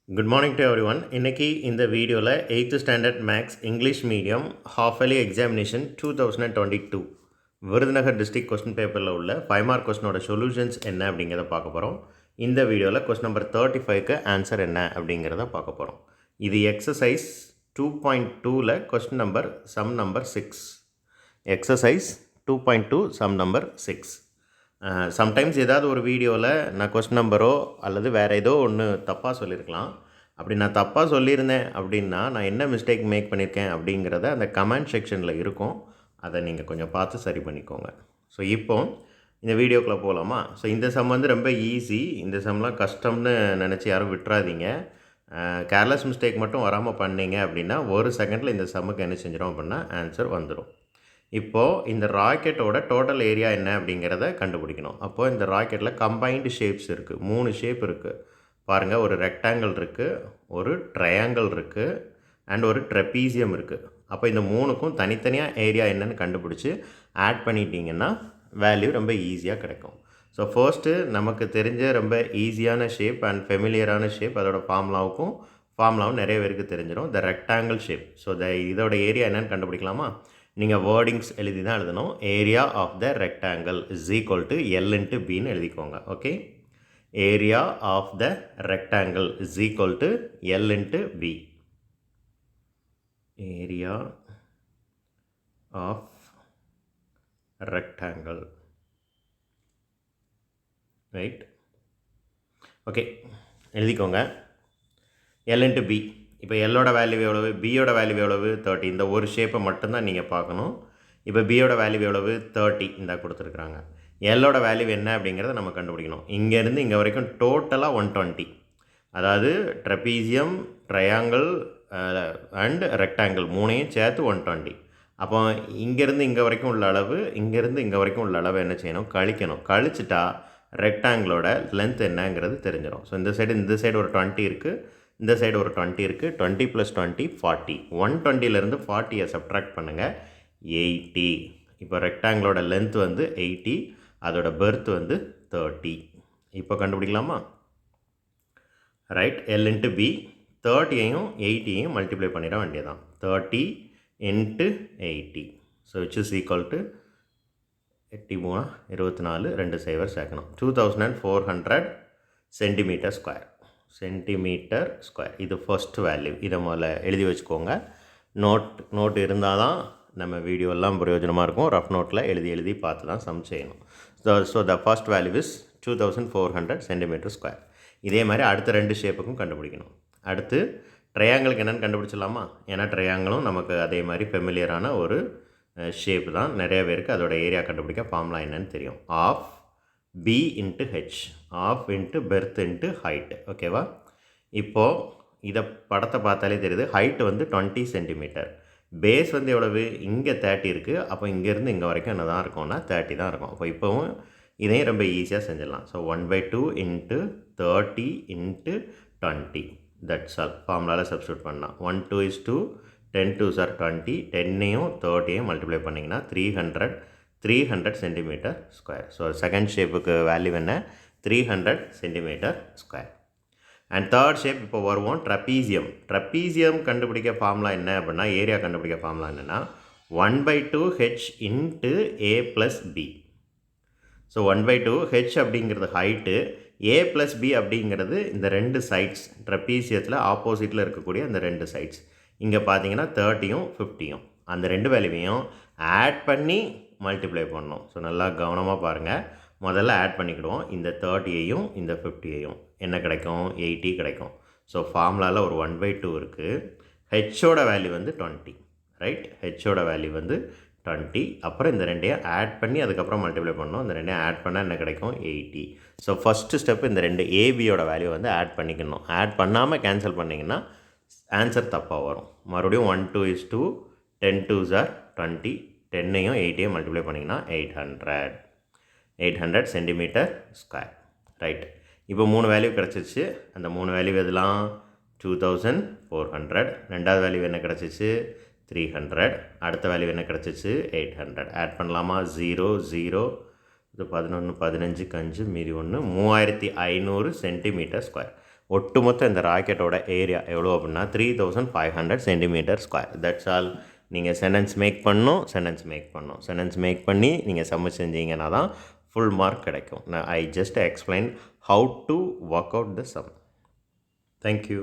Good morning to everyone. இன்னைக்கு இந்த வீடியோவில் 8th standard maths English medium half yearly examination 2022 Virudhunagar district question பேப்பரில் உள்ள 5 மார்க் கொஸ்டினோட சொல்யூஷன்ஸ் என்ன அப்படிங்கிறத பார்க்க போகிறோம். இந்த வீடியோவில் கொஸ்டின் நம்பர் 35க்கு ஆன்சர் என்ன அப்படிங்கிறத பார்க்க போகிறோம். இது எக்ஸசைஸ் 2.2ல் question number sum number 6. Exercise 2.2 sum number 6. Sometimes ஏதாவது ஒரு வீடியோவில் நான் கொஸ்டின் நம்பரோ அல்லது வேறு ஏதோ ஒன்று தப்பாக சொல்லியிருக்கலாம். அப்படி நான் தப்பாக சொல்லியிருந்தேன் அப்படின்னா நான் என்ன மிஸ்டேக் மேக் பண்ணியிருக்கேன் அப்படிங்கிறத அந்த கமெண்ட் செக்ஷனில் இருக்கும். அதை நீங்கள் கொஞ்சம் பார்த்து சரி பண்ணிக்கோங்க. ஸோ இப்போ இந்த வீடியோக்குள்ளே போகலாமா? ஸோ இந்த சம் வந்து ரொம்ப ஈஸி. இந்த சம்லாம் கஷ்டம்னு நினச்சி யாரும் விட்டுறாதீங்க. கேர்லெஸ் மிஸ்டேக் மட்டும் வராமல் பண்ணீங்க அப்படின்னா ஒரு செகண்டில் இந்த சம்முக்கு என்ன செஞ்சிடும் அப்படின்னா ஆன்சர் வந்துடும். இப்போது இந்த ராக்கெட்டோட டோட்டல் ஏரியா என்ன அப்படிங்கிறத கண்டுபிடிக்கணும். அப்போது இந்த ராக்கெட்டில் கம்பைன்டு ஷேப்ஸ் இருக்குது. 3 ஷேப் இருக்குது பாருங்கள். ஒரு ரெக்டாங்கிள் இருக்குது, ஒரு ட்ரையாங்கிள் இருக்குது, அண்ட் ஒரு ட்ரெப்பீசியம் இருக்குது. அப்போ இந்த 3க்கும் தனித்தனியாக ஏரியா என்னென்னு கண்டுபிடிச்சி ஆட் பண்ணிட்டீங்கன்னா வேல்யூ ரொம்ப ஈஸியாக கிடைக்கும். ஸோ ஃபர்ஸ்ட்டு நமக்கு தெரிஞ்ச ரொம்ப ஈஸியான ஷேப் அண்ட் ஃபெமிலியரான ஷேப், அதோட ஃபார்முலாவும் நிறைய பேருக்கு தெரிஞ்சிடும். The rectangle shape. ஸோ இதோட ஏரியா என்னென்னு கண்டுபிடிக்கலாமா? நீங்கள் வேர்டிங்ஸ் எழுதி தான் எழுதணும். Area of the rectangle is equal to L into பின்னு எழுதிக்கோங்க. Okay, area of the rectangle is equal to L into B. Area of rectangle, right? Okay, எழுதிக்கோங்க. L into B. இப்போ எல்லோட வேல்யூ எவ்வளவு, பியோட வேல்யூ எவ்வளவு, 30. இந்த ஒரு ஷேப்பை மட்டும்தான் நீங்கள் பார்க்கணும். இப்போ பியோட வேல்யூ எவ்வளவு, 30 இந்த கொடுத்துருக்குறாங்க. எல்லோட வேல்யூ என்ன அப்படிங்கிறத நம்ம கண்டுபிடிக்கணும். இங்கேருந்து இங்கே வரைக்கும் டோட்டலாக 120. அதாவது ட்ரெப்பீசியம், ட்ரையாங்கிள் அண்ட் ரெக்டாங்கிள் 3ஐயும் சேர்த்து 120. அப்போ இங்கேருந்து இங்கே வரைக்கும் உள்ள அளவு, இங்கேருந்து இங்கே வரைக்கும் உள்ள அளவு என்ன செய்யணும், கழிக்கணும். கழிச்சிட்டா ரெக்டாங்கிளோட லென்த் என்னங்கிறது தெரிஞ்சிடும். ஸோ இந்த சைடு ஒரு 20 இருக்குது, இந்த சைடு ஒரு 20 இருக்குது. 20 + 20 40. 120லேருந்து 40 சப்ட்ராக்ட் பண்ணுங்கள், 80. இப்போ ரெக்டாங்கிளோட லென்த் வந்து 80, அதோட பெர்த் வந்து 30. இப்போ கண்டுபிடிக்கலாமா? Right, L into B. 30ஐயும் 80ஐயும் மல்டிப்ளை பண்ணிட வேண்டியதான். 30 × 80. So which is equal to 83 24 2 0 சேர்க்கணும். 2400 சென்டிமீட்டர் ஸ்கொயர். Centimetre square. இது ஃபர்ஸ்ட் வேல்யூ. இதை முதல்ல எழுதி வச்சுக்கோங்க. நோட் இருந்தால் தான் நம்ம வீடியோலாம் பிரயோஜனமாக இருக்கும். ரஃப் நோட்டில் எழுதி பார்த்து தான் சம் செய்யணும். So the first value is 2400 centimetre square. இதே மாதிரி அடுத்த 2 ஷேப்புக்கும் கண்டுபிடிக்கணும். அடுத்து ட்ரையாங்கிளுக்கு என்னென்னு கண்டுபிடிச்சிடலாமா? ஏன்னா ட்ரையாங்கிளும் நமக்கு அதே மாதிரி ஃபெமிலியரான ஒரு ஷேப் தான். நிறைய பேருக்கு அதோட ஏரியா கண்டுபிடிக்க ஃபார்முலா என்னன்னு தெரியும். Half b into h, half into breadth into height. ஓகேவா? இப்போது இதை படத்தை பார்த்தாலே தெரியுது. ஹைட்டு வந்து 20 சென்டிமீட்டர். பேஸ் வந்து எவ்வளவு, இங்கே 30 இருக்குது. அப்போ இங்கேருந்து இங்கே வரைக்கும் என்ன தான் இருக்கும்னா 30 தான் இருக்கும். அப்போ இப்போவும் இதையும் ரொம்ப ஈஸியாக செஞ்சிடலாம். ஸோ 1/2 × 30 × 20. That's all. ஃபார்முலாவில் சப்ஸ்டியூட் பண்ணலாம். 1 2 is 2, 10 2s are 20. 10ஐயும் 30ஐயும் மல்டிப்ளை பண்ணிங்கன்னா 300 சென்டிமீட்டர் ஸ்கொயர். ஸோ செகண்ட் ஷேப்புக்கு வேல்யூ என்ன, 300 centimetre square. And third shape இப்போ வருவோம். ட்ரெப்பீசியம் கண்டுபிடிக்க ஃபார்முலா என்ன அப்படின்னா, ஏரியா கண்டுபிடிக்க ஃபார்முலா என்னென்னா 1/2 h × a + b. So 1/2 h அப்படிங்கிறது ஹைட்டு, a + b அப்படிங்கிறது இந்த 2 சைட்ஸ். ட்ரெப்பீசியத்தில் ஆப்போசிட்டில் இருக்கக்கூடிய அந்த 2 சைட்ஸ். இங்கே பார்த்தீங்கன்னா 30யும் 50யும் அந்த 2 வேல்யூவையும் ஆட் பண்ணி மல்டிப்ளை பண்ணணும். ஸோ நல்லா கவனமாக பாருங்கள். முதல்ல ஆட் பண்ணிக்கிடுவோம். இந்த 30ஐயும் இந்த 50ஐயும் என்ன கிடைக்கும், 80 கிடைக்கும். ஸோ ஃபார்முலாவில் ஒரு 1/2 இருக்குது. ஹெச்சோட வேல்யூ வந்து 20, ரைட்? ஹெச்சோட வேல்யூ வந்து 20. அப்புறம் இந்த 2ஐயும் ஆட் பண்ணி அதுக்கப்புறம் மல்டிப்ளை பண்ணணும். இந்த 2ஐயும் ஆட் பண்ணால் என்ன கிடைக்கும், 80. ஸோ ஃபஸ்ட்டு ஸ்டெப் இந்த 2 ஏபியோட வேல்யூ வந்து ஆட் பண்ணிக்கணும். ஆட் பண்ணாமல் கேன்சல் பண்ணிங்கன்னா ஆன்சர் தப்பாக வரும். மறுபடியும் 1 2 is 2, 10 2s are 20. 10ஐயும் 8ஐயும் மல்டிப்ளை பண்ணிங்கன்னா 800 சென்டிமீட்டர் ஸ்கொயர், ரைட்? இப்போ 3 வேல்யூ கிடச்சிச்சு. அந்த 3 வேல்யூ எதெல்லாம், 2400. ரெண்டாவது வேல்யூ என்ன கிடச்சிச்சு, 300. அடுத்த வேல்யூ என்ன கிடச்சிச்சு, 800. ஆட் பண்ணலாமா? 0 0 இது 11 15 5 மீதி 1 3500 சென்டிமீட்டர் ஸ்கொயர். ஒட்டுமொத்த இந்த ராக்கெட்டோட ஏரியா எவ்வளோ அப்படின்னா 3500 சென்டிமீட்டர் ஸ்கொயர். That's all. நீங்கள் சென்டென்ஸ் மேக் சென்டென்ஸ் மேக் பண்ணி நீங்கள் சம்மு செஞ்சீங்கன்னா தான் ஃபுல் மார்க் கிடைக்கும். I just explain how to work out the some. Thank you.